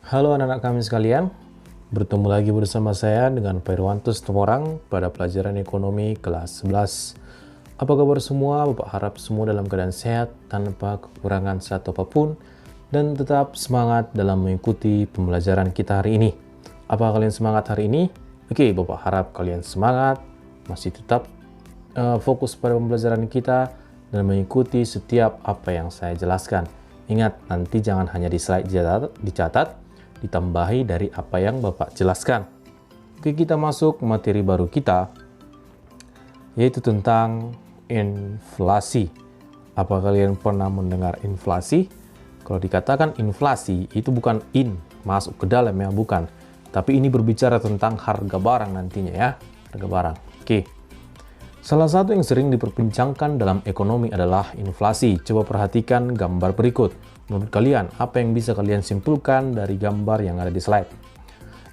Halo anak-anak kami sekalian, bertemu lagi bersama saya dengan Pak Irwanto Situmorang pada pelajaran ekonomi kelas 11. Apa kabar semua? Bapak harap semua dalam keadaan sehat, tanpa kekurangan satu apapun, dan tetap semangat dalam mengikuti pembelajaran kita hari ini. Apa kalian semangat hari ini? Oke, Bapak harap kalian semangat, masih tetap fokus pada pembelajaran kita, dan mengikuti setiap apa yang saya jelaskan. Ingat, nanti jangan hanya di slide dicatat, ditambahi dari apa yang Bapak jelaskan. Oke, kita masuk materi baru kita, yaitu tentang inflasi. Apa kalian pernah mendengar inflasi? Kalau dikatakan inflasi, itu bukan masuk ke dalam ya, bukan. Tapi ini berbicara tentang harga barang nantinya ya, harga barang. Oke. Salah satu yang sering diperbincangkan dalam ekonomi adalah inflasi. Coba perhatikan gambar berikut. Menurut kalian, apa yang bisa kalian simpulkan dari gambar yang ada di slide?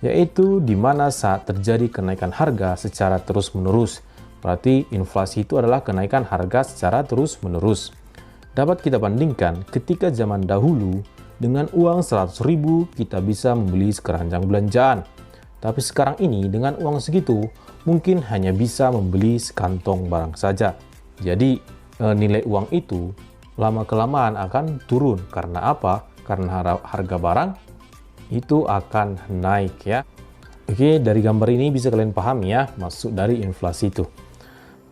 Yaitu di mana saat terjadi kenaikan harga secara terus-menerus. Berarti inflasi itu adalah kenaikan harga secara terus-menerus. Dapat kita bandingkan ketika zaman dahulu dengan uang 100.000 kita bisa membeli sekeranjang belanjaan. Tapi sekarang ini dengan uang segitu mungkin hanya bisa membeli sekantong barang saja. Jadi nilai uang itu lama-kelamaan akan turun. Karena apa? Karena harga barang itu akan naik ya. Oke, dari gambar ini bisa kalian pahami ya maksud dari inflasi itu.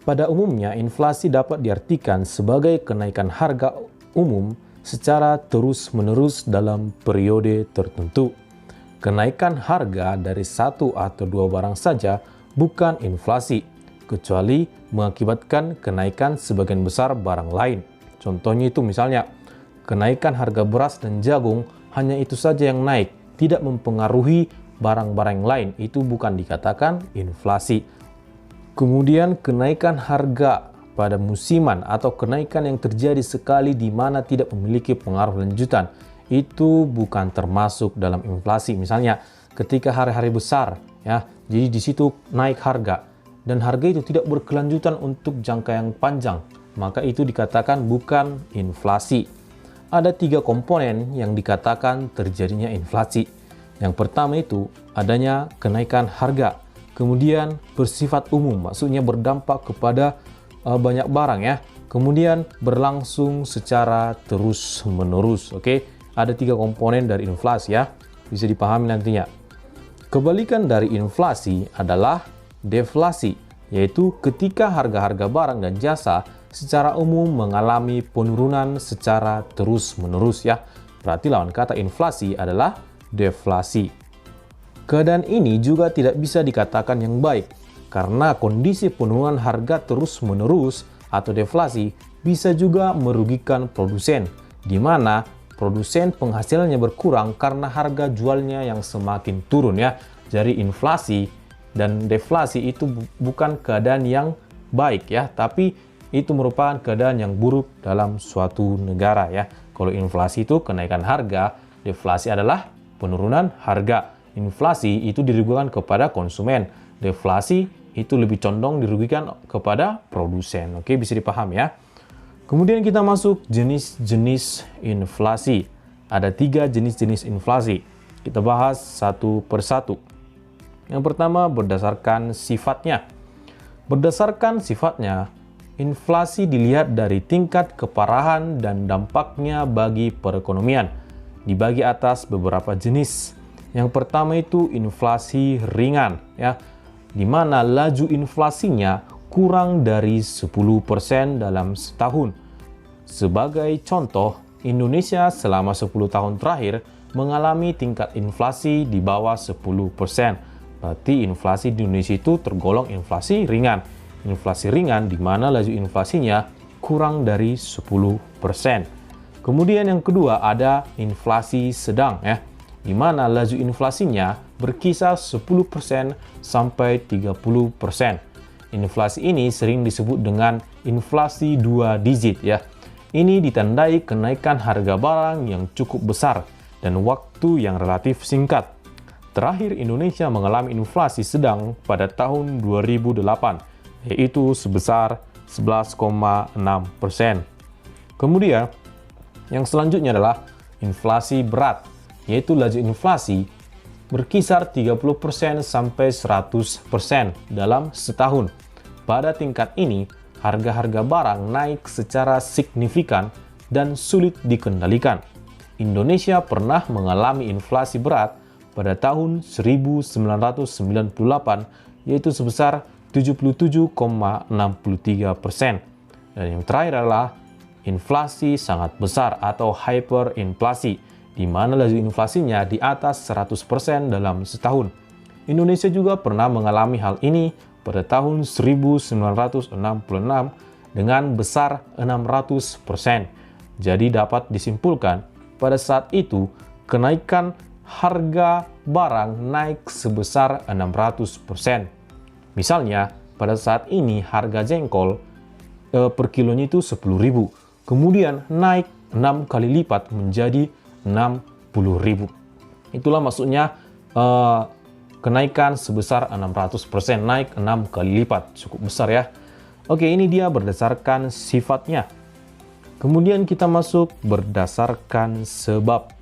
Pada umumnya inflasi dapat diartikan sebagai kenaikan harga umum secara terus-menerus dalam periode tertentu. Kenaikan harga dari satu atau dua barang saja bukan inflasi, kecuali mengakibatkan kenaikan sebagian besar barang lain. Contohnya itu misalnya, kenaikan harga beras dan jagung hanya itu saja yang naik, tidak mempengaruhi barang-barang lain, itu bukan dikatakan inflasi. Kemudian kenaikan harga pada musiman atau kenaikan yang terjadi sekali di mana tidak memiliki pengaruh lanjutan, itu bukan termasuk dalam inflasi. Misalnya ketika hari-hari besar ya, jadi di situ naik harga dan harga itu tidak berkelanjutan untuk jangka yang panjang, maka itu dikatakan bukan inflasi. Ada 3 komponen yang dikatakan terjadinya inflasi. Yang pertama itu adanya kenaikan harga, kemudian bersifat umum, maksudnya berdampak kepada banyak barang ya, kemudian berlangsung secara terus-menerus. Oke. Ada 3 komponen dari inflasi ya, bisa dipahami nantinya. Kebalikan dari inflasi adalah deflasi, yaitu ketika harga-harga barang dan jasa secara umum mengalami penurunan secara terus-menerus ya. Berarti lawan kata inflasi adalah deflasi. Keadaan ini juga tidak bisa dikatakan yang baik, karena kondisi penurunan harga terus-menerus atau deflasi bisa juga merugikan produsen, di mana produsen penghasilannya berkurang karena harga jualnya yang semakin turun ya. Jadi inflasi dan deflasi itu bukan keadaan yang baik ya, tapi itu merupakan keadaan yang buruk dalam suatu negara ya. Kalau inflasi itu kenaikan harga, deflasi adalah penurunan harga. Inflasi itu dirugikan kepada konsumen, deflasi itu lebih condong dirugikan kepada produsen. Oke, bisa dipahami ya. Kemudian kita masuk jenis-jenis inflasi. Ada 3 jenis-jenis inflasi. Kita bahas satu persatu. Yang pertama berdasarkan sifatnya. Berdasarkan sifatnya, inflasi dilihat dari tingkat keparahan dan dampaknya bagi perekonomian. Dibagi atas beberapa jenis. Yang pertama itu inflasi ringan ya, di mana laju inflasinya kurang dari 10% dalam setahun. Sebagai contoh, Indonesia selama 10 tahun terakhir mengalami tingkat inflasi di bawah 10%. Berarti inflasi di Indonesia itu tergolong inflasi ringan. Inflasi ringan di mana laju inflasinya kurang dari 10%. Kemudian yang kedua ada inflasi sedang ya, di mana laju inflasinya berkisar 10% sampai 30%. Inflasi ini sering disebut dengan inflasi 2 digit ya. Ini ditandai kenaikan harga barang yang cukup besar dan waktu yang relatif singkat. Terakhir Indonesia mengalami inflasi sedang pada tahun 2008, yaitu sebesar 11,6%. Kemudian, yang selanjutnya adalah inflasi berat. yaitu laju inflasi berkisar 30% sampai 100% dalam setahun. Pada tingkat ini, harga-harga barang naik secara signifikan dan sulit dikendalikan. Indonesia pernah mengalami inflasi berat pada tahun 1998, yaitu sebesar 77,63%. Dan yang terakhir adalah inflasi sangat besar atau hyperinflasi, di mana laju inflasinya di atas 100% dalam setahun. Indonesia juga pernah mengalami hal ini pada tahun 1966 dengan besar 600%. Jadi dapat disimpulkan, pada saat itu kenaikan harga barang naik sebesar 600%. Misalnya, pada saat ini harga jengkol per kilonya itu 10.000, kemudian naik 6 kali lipat menjadi 60.000. Itulah maksudnya kenaikan sebesar 600%, naik 6 kali lipat, cukup besar ya. Oke, ini dia berdasarkan sifatnya. Kemudian kita masuk berdasarkan sebab.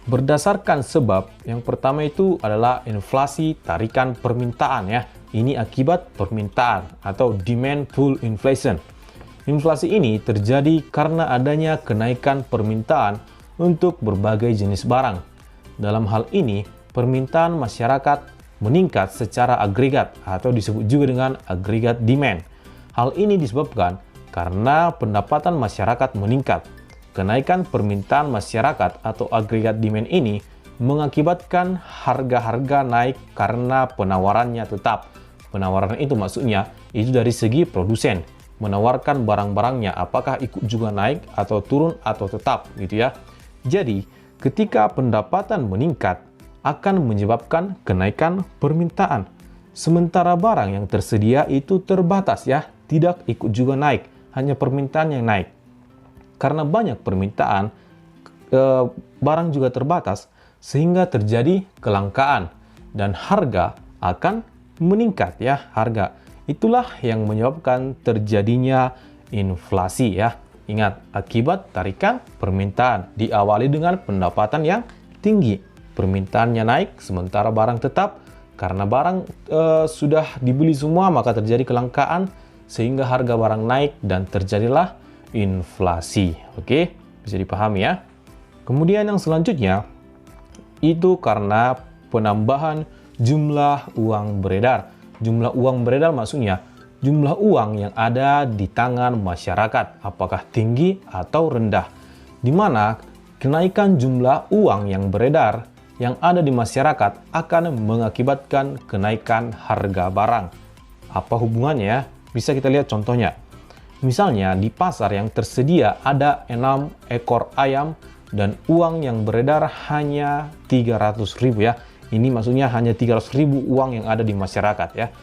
Berdasarkan sebab, yang pertama itu adalah inflasi tarikan permintaan ya. Ini akibat permintaan atau demand pull inflation. Inflasi ini terjadi karena adanya kenaikan permintaan untuk berbagai jenis barang. Dalam hal ini, permintaan masyarakat meningkat secara agregat atau disebut juga dengan agregat demand. Hal ini disebabkan karena pendapatan masyarakat meningkat. Kenaikan permintaan masyarakat atau agregat demand ini mengakibatkan harga-harga naik karena penawarannya tetap. Penawaran itu maksudnya itu dari segi produsen, menawarkan barang-barangnya apakah ikut juga naik atau turun atau tetap gitu ya. Jadi, ketika pendapatan meningkat akan menyebabkan kenaikan permintaan. Sementara barang yang tersedia itu terbatas ya, tidak ikut juga naik, hanya permintaan yang naik. Karena banyak permintaan, barang juga terbatas, sehingga terjadi kelangkaan dan harga akan meningkat ya, harga. Itulah yang menyebabkan terjadinya inflasi ya. Ingat, akibat tarikan permintaan diawali dengan pendapatan yang tinggi. Permintaannya naik sementara barang tetap. Karena barang sudah dibeli semua, maka terjadi kelangkaan sehingga harga barang naik dan terjadilah inflasi. Oke, bisa dipahami ya. Kemudian yang selanjutnya itu karena penambahan jumlah uang beredar. Jumlah uang beredar maksudnya jumlah uang yang ada di tangan masyarakat, apakah tinggi atau rendah. Di mana kenaikan jumlah uang yang beredar yang ada di masyarakat akan mengakibatkan kenaikan harga barang. Apa hubungannya ya? Bisa kita lihat contohnya. Misalnya di pasar yang tersedia ada 6 ekor ayam dan uang yang beredar hanya 300.000 ya. Ini maksudnya hanya 300.000 uang yang ada di masyarakat ya.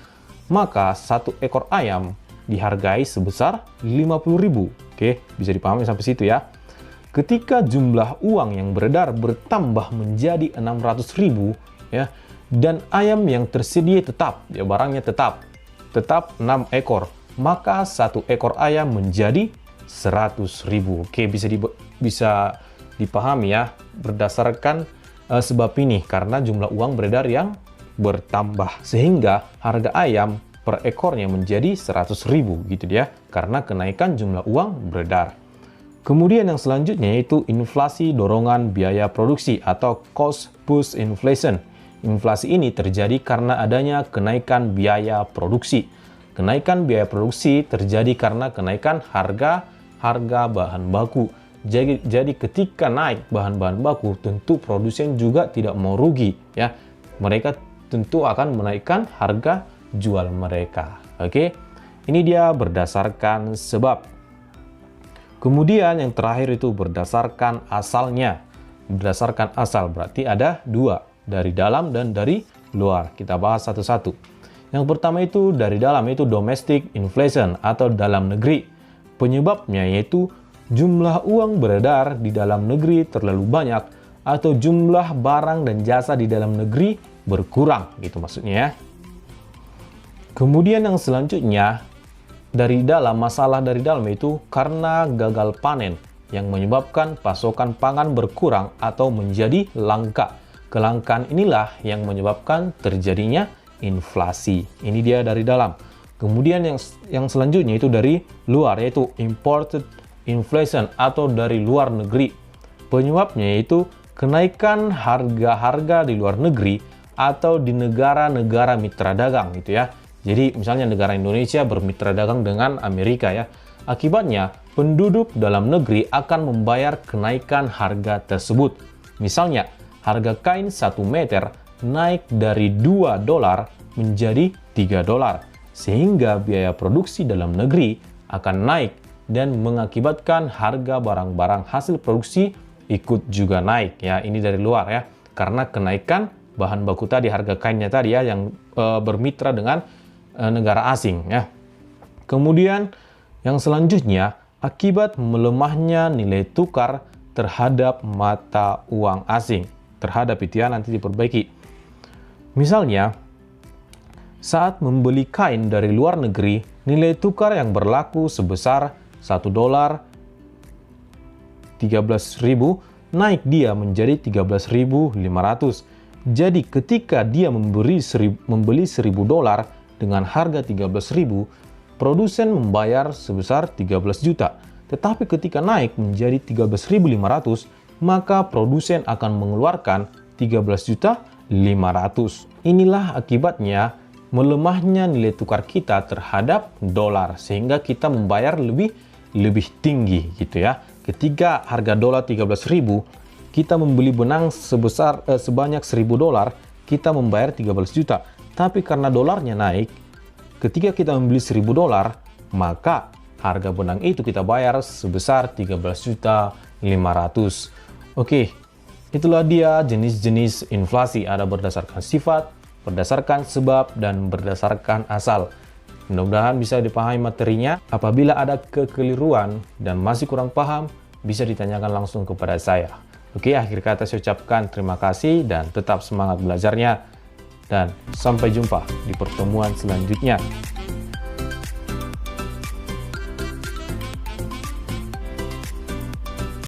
Maka 1 ekor ayam dihargai sebesar 50.000. Oke, bisa dipahami sampai situ ya. Ketika jumlah uang yang beredar bertambah menjadi 600.000 ya, dan ayam yang tersedia tetap, ya barangnya tetap 6 ekor, maka 1 ekor ayam menjadi 100.000. Oke, bisa dipahami ya berdasarkan sebab ini, karena jumlah uang beredar yang bertambah sehingga harga ayam per ekornya menjadi 100.000 gitu dia, karena kenaikan jumlah uang beredar. Kemudian yang selanjutnya yaitu inflasi dorongan biaya produksi atau cost push inflation. Inflasi ini terjadi karena adanya kenaikan biaya produksi. Kenaikan biaya produksi terjadi karena kenaikan harga bahan baku. Jadi ketika naik bahan-bahan baku, tentu produsen juga tidak mau rugi ya. Mereka tentu akan menaikkan harga jual mereka. Oke. Ini dia berdasarkan sebab. Kemudian yang terakhir itu berdasarkan asalnya. Berdasarkan asal berarti ada 2, dari dalam dan dari luar. Kita bahas satu-satu. Yang pertama itu dari dalam, yaitu domestic inflation atau dalam negeri. Penyebabnya yaitu jumlah uang beredar di dalam negeri terlalu banyak atau jumlah barang dan jasa di dalam negeri berkurang, gitu maksudnya ya. Kemudian yang selanjutnya dari dalam, masalah dari dalam itu karena gagal panen. yang menyebabkan pasokan pangan berkurang atau menjadi langka. Kelangkaan inilah yang menyebabkan terjadinya inflasi. Ini dia dari dalam. Kemudian yang selanjutnya itu dari luar, yaitu imported inflation atau dari luar negeri. Penyebabnya yaitu kenaikan harga-harga di luar negeri atau di negara-negara mitra dagang gitu ya. Jadi misalnya negara Indonesia bermitra dagang dengan Amerika ya. Akibatnya penduduk dalam negeri akan membayar kenaikan harga tersebut. Misalnya harga kain 1 meter naik dari $2 menjadi $3, sehingga biaya produksi dalam negeri akan naik dan mengakibatkan harga barang-barang hasil produksi ikut juga naik ya. Ini dari luar ya, karena kenaikan bahan baku tadi, harga kainnya tadi ya, yang bermitra dengan negara asing ya. Kemudian yang selanjutnya, akibat melemahnya nilai tukar terhadap mata uang asing. Terhadap itu ya, nanti diperbaiki. Misalnya, saat membeli kain dari luar negeri, nilai tukar yang berlaku sebesar $1 13.000 naik dia menjadi 13.500. Jadi ketika dia membeli $1.000 dengan harga 13.000, produsen membayar sebesar 13 juta. Tetapi ketika naik menjadi 13.500, maka produsen akan mengeluarkan 13.500. Inilah akibatnya melemahnya nilai tukar kita terhadap dolar, sehingga kita membayar lebih tinggi gitu ya. Ketika harga dolar 13.000, kita membeli benang sebanyak $1.000, kita membayar 13 juta. Tapi karena dolarnya naik, ketika kita membeli $1.000, maka harga benang itu kita bayar sebesar 13.500.000. Oke, itulah dia jenis-jenis inflasi. Ada berdasarkan sifat, berdasarkan sebab, dan berdasarkan asal. Mudah-mudahan bisa dipahami materinya. Apabila ada kekeliruan dan masih kurang paham, bisa ditanyakan langsung kepada saya. Oke, akhir kata saya ucapkan terima kasih dan tetap semangat belajarnya. Dan sampai jumpa di pertemuan selanjutnya.